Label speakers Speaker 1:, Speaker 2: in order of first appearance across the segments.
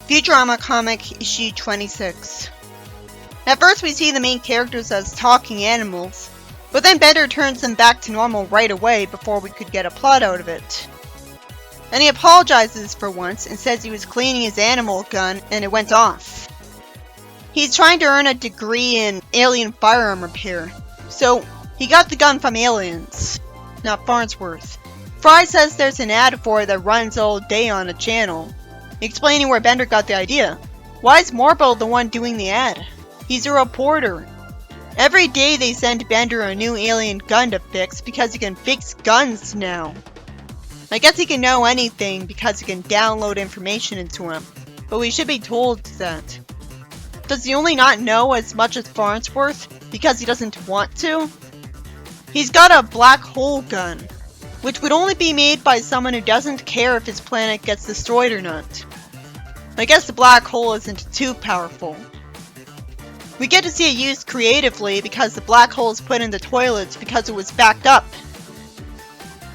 Speaker 1: Futurama comic issue 26. At first we see the main characters as talking animals, but then Bender turns them back to normal right away before we could get a plot out of it. And he apologizes for once and says he was cleaning his animal gun and it went off. He's trying to earn a degree in alien firearm repair, so he got the gun from aliens, not Farnsworth. Fry says there's an ad for it that runs all day on a channel, explaining where Bender got the idea. Why is Morbo the one doing the ad? He's a reporter. Every day they send Bender a new alien gun to fix because he can fix guns now. I guess he can know anything because he can download information into him, but we should be told that. Does he only not know as much as Farnsworth because he doesn't want to? He's got a black hole gun, which would only be made by someone who doesn't care if his planet gets destroyed or not. I guess the black hole isn't too powerful. We get to see it used creatively because the black hole is put in the toilets because it was backed up.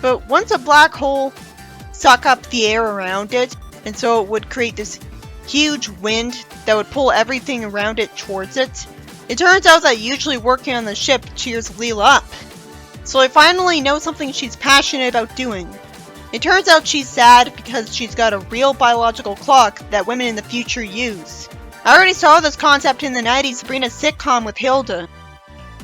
Speaker 1: But once a black hole suck up the air around it, and so it would create this huge wind that would pull everything around it towards it, it turns out that usually working on the ship cheers Leela up. So I finally know something she's passionate about doing. It turns out she's sad because she's got a real biological clock that women in the future use. I already saw this concept in the 90s Sabrina sitcom with Hilda,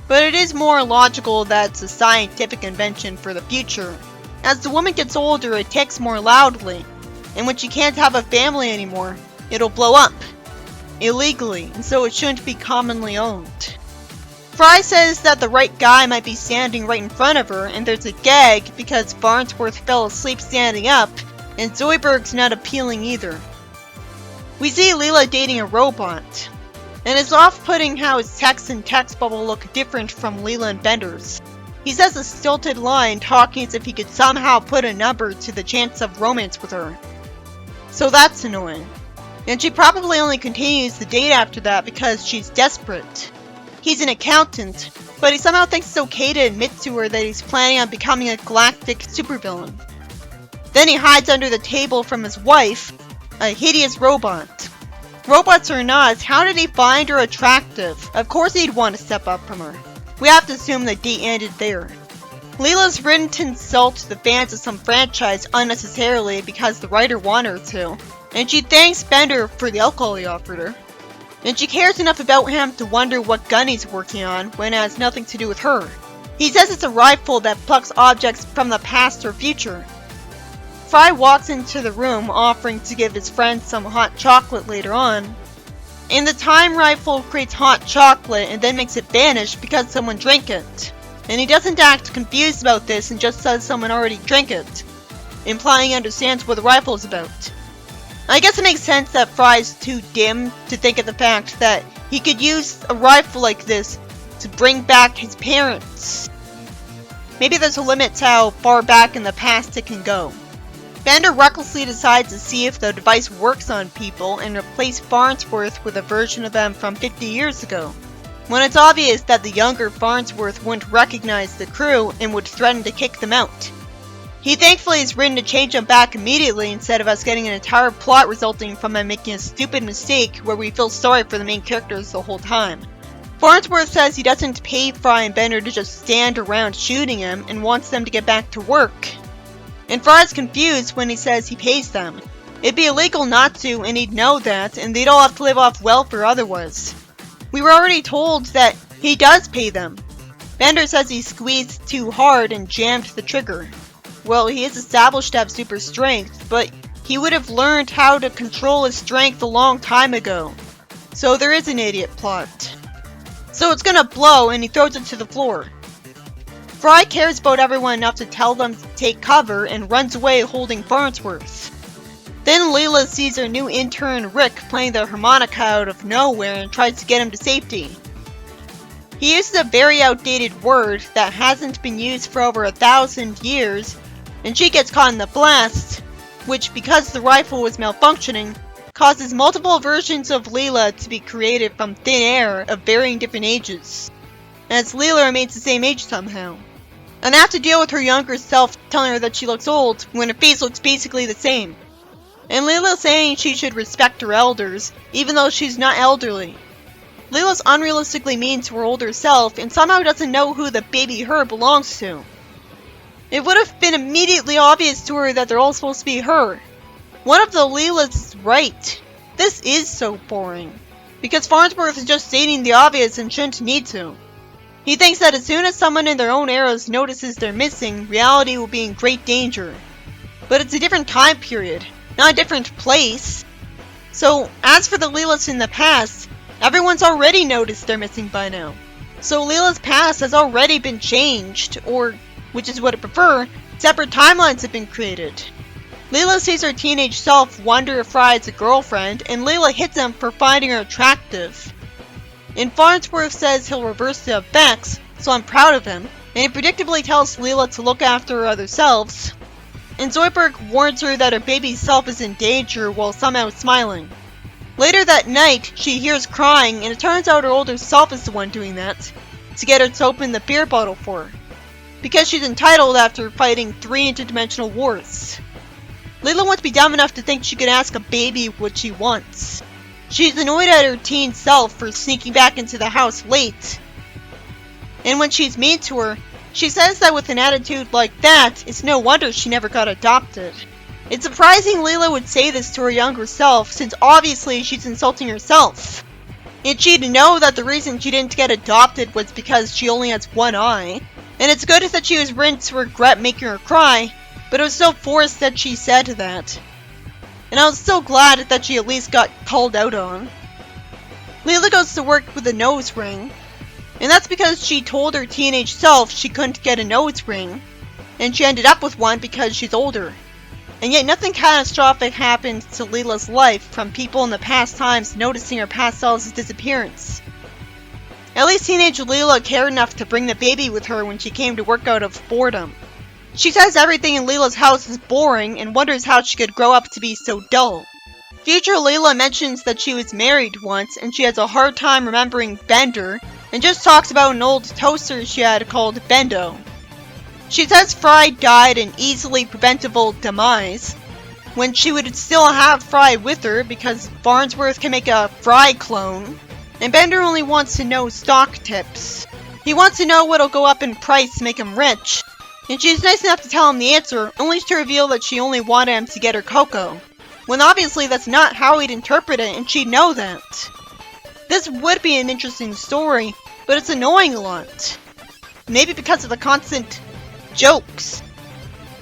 Speaker 1: but it is more logical that it's a scientific invention for the future. As the woman gets older, it ticks more loudly, and when she can't have a family anymore, it'll blow up. Illegally, and so it shouldn't be commonly owned. Fry says that the right guy might be standing right in front of her, and there's a gag because Farnsworth fell asleep standing up, and Zoidberg's not appealing either. We see Leela dating a robot, and it's off-putting how his text and text bubble look different from Leela and Bender's. He says a stilted line talking as if he could somehow put a number to the chance of romance with her. So that's annoying. And she probably only continues the date after that because she's desperate. He's an accountant, but he somehow thinks it's okay to admit to her that he's planning on becoming a galactic supervillain. Then he hides under the table from his wife, a hideous robot. Robots or not, how did he find her attractive? Of course he'd want to step up from her. We have to assume the date ended there. Leela's written to insult the fans of some franchise unnecessarily because the writer wanted her to, and she thanks Bender for the alcohol he offered her. And she cares enough about him to wonder what gun he's working on when it has nothing to do with her. He says it's a rifle that plucks objects from the past or future. Fry walks into the room offering to give his friend some hot chocolate later on. And the time rifle creates hot chocolate and then makes it vanish because someone drank it. And he doesn't act confused about this and just says someone already drank it, implying he understands what the rifle is about. I guess it makes sense that Fry's too dim to think of the fact that he could use a rifle like this to bring back his parents. Maybe there's a limit to how far back in the past it can go. Bender recklessly decides to see if the device works on people and replace Farnsworth with a version of them from 50 years ago, when it's obvious that the younger Farnsworth wouldn't recognize the crew and would threaten to kick them out. He thankfully is written to change them back immediately instead of us getting an entire plot resulting from him making a stupid mistake where we feel sorry for the main characters the whole time. Farnsworth says he doesn't pay Fry and Bender to just stand around shooting him and wants them to get back to work. And Fry's confused when he says he pays them. It'd be illegal not to, and he'd know that, and they'd all have to live off welfare otherwise. We were already told that he does pay them. Bender says he squeezed too hard and jammed the trigger. Well, he is established to have super strength, but he would have learned how to control his strength a long time ago. So there is an idiot plot. So it's gonna blow and he throws it to the floor. Fry cares about everyone enough to tell them to take cover and runs away holding Farnsworth. Then Leela sees her new intern Rick playing the harmonica out of nowhere and tries to get him to safety. He uses a very outdated word that hasn't been used for over 1,000 years, and she gets caught in the blast, which, because the rifle was malfunctioning, causes multiple versions of Leela to be created from thin air of varying different ages, as Leela remains the same age somehow. And have to deal with her younger self telling her that she looks old when her face looks basically the same. and Leela's saying she should respect her elders, even though she's not elderly. Leela's unrealistically mean to her older self and somehow doesn't know who the baby her belongs to. It would have been immediately obvious to her that they're all supposed to be her. One of the Leelas is right. This is so boring. Because Farnsworth is just stating the obvious and shouldn't need to. He thinks that as soon as someone in their own eras notices they're missing, reality will be in great danger. But it's a different time period, not a different place. So, as for the Leelas in the past, everyone's already noticed they're missing by now. So Leela's past has already been changed, or, which is what I prefer, separate timelines have been created. Leela sees her teenage self wonder if Fry is a girlfriend, and Leela hits him for finding her attractive. And Farnsworth says he'll reverse the effects, so I'm proud of him, and he predictably tells Leela to look after her other selves. And Zoidberg warns her that her baby self is in danger while somehow smiling. Later that night, she hears crying, and it turns out her older self is the one doing that, to get her to open the beer bottle for her. Because she's entitled after fighting 3 interdimensional wars. Leela won't be dumb enough to think she can ask a baby what she wants. She's annoyed at her teen self for sneaking back into the house late. And when she's mean to her, she says that with an attitude like that, it's no wonder she never got adopted. It's surprising Leela would say this to her younger self, since obviously she's insulting herself. And she'd know that the reason she didn't get adopted was because she only has one eye. And it's good that she was written to regret making her cry, but it was so forced that she said that. And I was so glad that she at least got called out on. Leela goes to work with a nose ring, and that's because she told her teenage self she couldn't get a nose ring, and she ended up with one because she's older. And yet nothing catastrophic happened to Leela's life from people in the past times noticing her past self's disappearance. At least teenage Leela cared enough to bring the baby with her when she came to work out of boredom. She says everything in Leela's house is boring and wonders how she could grow up to be so dull. Future Leela mentions that she was married once and she has a hard time remembering Bender, and just talks about an old toaster she had called Bendo. She says Fry died an easily preventable demise, when she would still have Fry with her because Farnsworth can make a Fry clone, and Bender only wants to know stock tips. He wants to know what'll go up in price to make him rich, and she's nice enough to tell him the answer, only to reveal that she only wanted him to get her cocoa, when obviously that's not how he'd interpret it and she'd know that. This would be an interesting story, but it's annoying a lot. Maybe because of the constant jokes.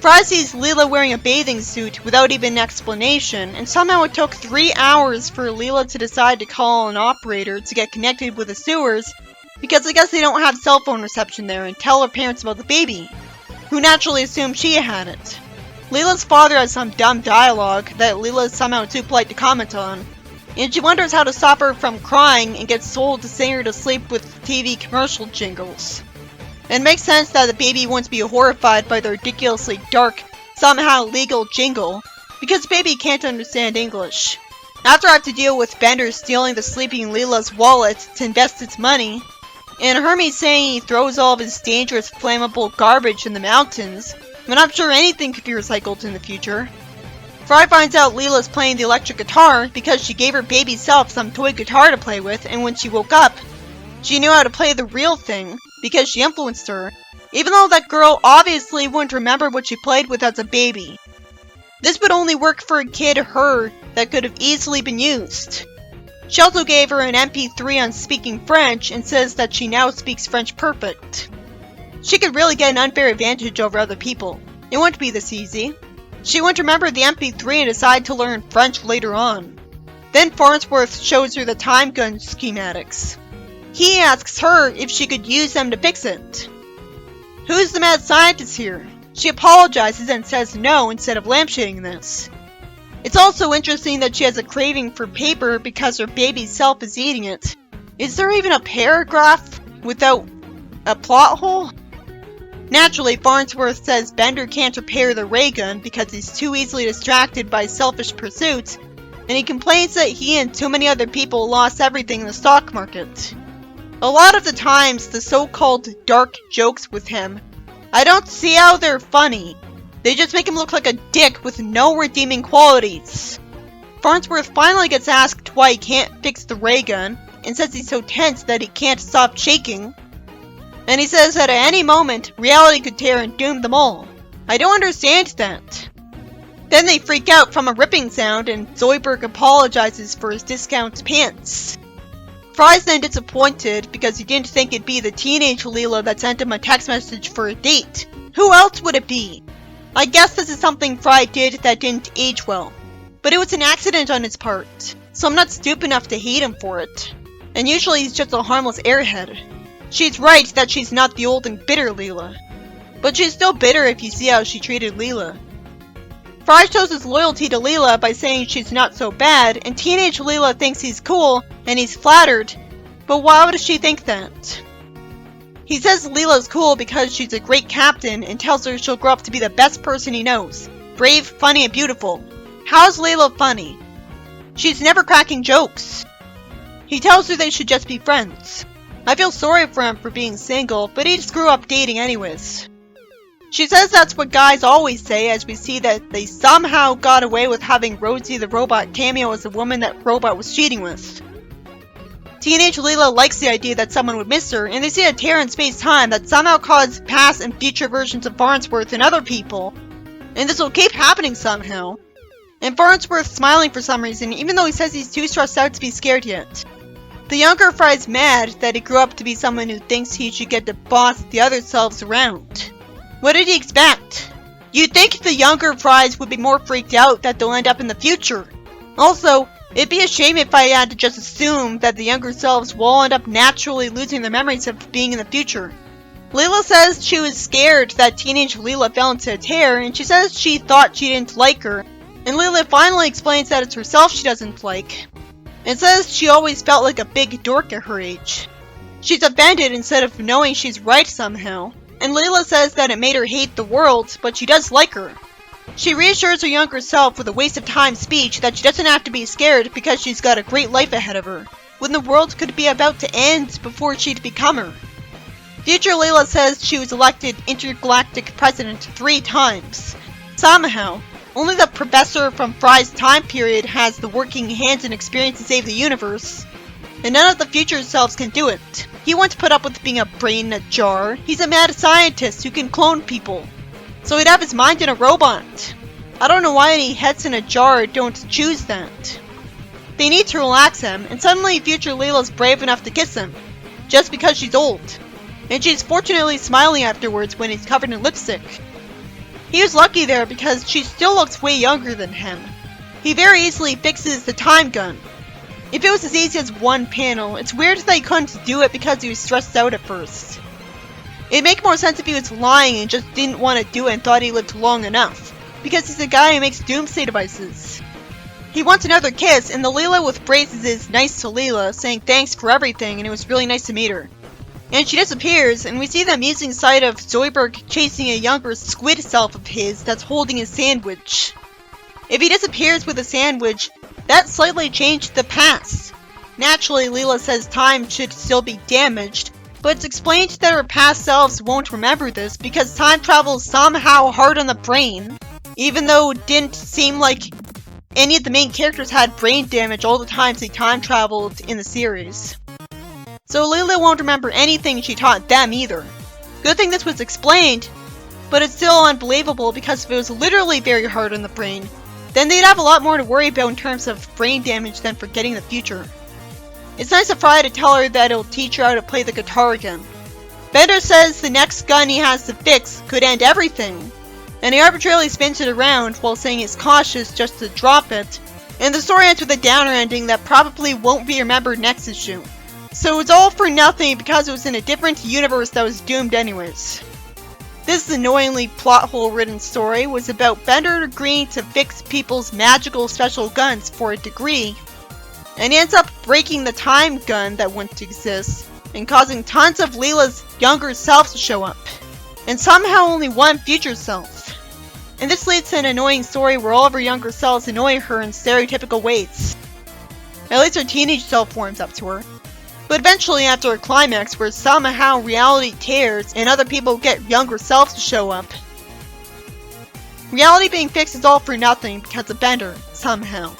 Speaker 1: Fry sees Leela wearing a bathing suit without even an explanation, and somehow it took 3 hours for Leela to decide to call an operator to get connected with the sewers, because I guess they don't have cell phone reception there, and tell her parents about the baby, who naturally assumed she had it. Leela's father has some dumb dialogue that Leela is somehow too polite to comment on, and she wonders how to stop her from crying and gets told to sing her to sleep with TV commercial jingles. It makes sense that the baby won't be horrified by the ridiculously dark, somehow legal jingle, because the baby can't understand English. After I have to deal with Bender stealing the sleeping Leela's wallet to invest its money, and Hermes saying he throws all of his dangerous flammable garbage in the mountains, when I'm sure anything could be recycled in the future. Fry finds out Leela's playing the electric guitar because she gave her baby self some toy guitar to play with, and when she woke up, she knew how to play the real thing because she influenced her, even though that girl obviously wouldn't remember what she played with as a baby. This would only work for a kid her that could have easily been used. She also gave her an MP3 on speaking French and says that she now speaks French perfect. She could really get an unfair advantage over other people. It wouldn't be this easy. She wouldn't remember the MP3 and decide to learn French later on. Then Farnsworth shows her the time gun schematics. He asks her if she could use them to fix it. Who's the mad scientist here? She apologizes and says no instead of lampshading this. It's also interesting that she has a craving for paper because her baby self is eating it. Is there even a paragraph without a plot hole? Naturally, Farnsworth says Bender can't repair the ray gun because he's too easily distracted by selfish pursuits, and he complains that he and too many other people lost everything in the stock market. A lot of the times, the so-called dark jokes with him, I don't see how they're funny. They just make him look like a dick with no redeeming qualities. Farnsworth finally gets asked why he can't fix the ray gun, and says he's so tense that he can't stop shaking. And he says that at any moment, reality could tear and doom them all. I don't understand that. Then they freak out from a ripping sound, and Zoidberg apologizes for his discount pants. Fry's then disappointed because he didn't think it'd be the teenage Leela that sent him a text message for a date. Who else would it be? I guess this is something Fry did that didn't age well. But it was an accident on his part, so I'm not stupid enough to hate him for it. And usually he's just a harmless airhead. She's right that she's not the old and bitter Leela. But she's still bitter if you see how she treated Leela. Fry shows his loyalty to Leela by saying she's not so bad, and teenage Leela thinks he's cool, and he's flattered. But why would she think that? He says Leela's cool because she's a great captain, and tells her she'll grow up to be the best person he knows. Brave, funny, and beautiful. How's Leela funny? She's never cracking jokes. He tells her they should just be friends. I feel sorry for him for being single, but he'd screw up dating anyways. She says that's what guys always say, as we see that they somehow got away with having Rosie the robot cameo as the woman that Robot was cheating with. Teenage Leela likes the idea that someone would miss her, and they see a tear in space-time that somehow caused past and future versions of Farnsworth and other people. And this will keep happening somehow. And Farnsworth's smiling for some reason, even though he says he's too stressed out to be scared yet. The younger Fry's mad that he grew up to be someone who thinks he should get to boss the other selves around. What did he expect? You'd think the younger Fry's would be more freaked out that they'll end up in the future. Also, it'd be a shame if I had to just assume that the younger selves will all end up naturally losing their memories of being in the future. Leela says she was scared that teenage Leela fell into a tear, and she says she thought she didn't like her. And Leela finally explains that it's herself she doesn't like, and says she always felt like a big dork at her age. She's offended instead of knowing she's right somehow. And Leela says that it made her hate the world, but she does like her. She reassures her younger self with a waste of time speech that she doesn't have to be scared because she's got a great life ahead of her, when the world could be about to end before she'd become her. Future Leela says she was elected intergalactic president 3 times. Somehow, only the professor from Fry's time period has the working hands and experience to save the universe. And none of the future selves can do it. He won't put up with being a brain in a jar. He's a mad scientist who can clone people. So he'd have his mind in a robot. I don't know why any heads in a jar don't choose that. They need to relax him, and suddenly future Leela's brave enough to kiss him. Just because she's old. And she's fortunately smiling afterwards when he's covered in lipstick. He was lucky there because she still looks way younger than him. He very easily fixes the time gun. If it was as easy as one panel, it's weird that he couldn't do it because he was stressed out at first. It'd make more sense if he was lying and just didn't want to do it and thought he lived long enough, because he's a guy who makes doomsday devices. He wants another kiss, and the Leela with braces is nice to Leela, saying thanks for everything and it was really nice to meet her. And she disappears, and we see the amusing sight of Zoidberg chasing a younger squid self of his that's holding a sandwich. If he disappears with a sandwich, that slightly changed the past. Naturally, Leela says time should still be damaged, but it's explained that her past selves won't remember this because time travel is somehow hard on the brain, even though it didn't seem like any of the main characters had brain damage all the times they time traveled in the series. So Leela won't remember anything she taught them either. Good thing this was explained, but it's still unbelievable because if it was literally very hard on the brain, then they'd have a lot more to worry about in terms of brain damage than forgetting the future. It's nice of Fry to tell her that it'll teach her how to play the guitar again. Bender says the next gun he has to fix could end everything, and he arbitrarily spins it around while saying he's cautious just to drop it, and the story ends with a downer ending that probably won't be remembered next issue. So it's all for nothing because it was in a different universe that was doomed anyways. This annoyingly plot hole ridden story was about Bender agreeing to fix people's magical special guns for a degree, and he ends up breaking the time gun that wouldn't exist, and causing tons of Leela's younger selves to show up, and somehow only one future self. And this leads to an annoying story where all of her younger selves annoy her in stereotypical ways. At least her teenage self warms up to her. But eventually after a climax where somehow reality tears and other people get younger selves to show up. Reality being fixed is all for nothing because of Bender, somehow.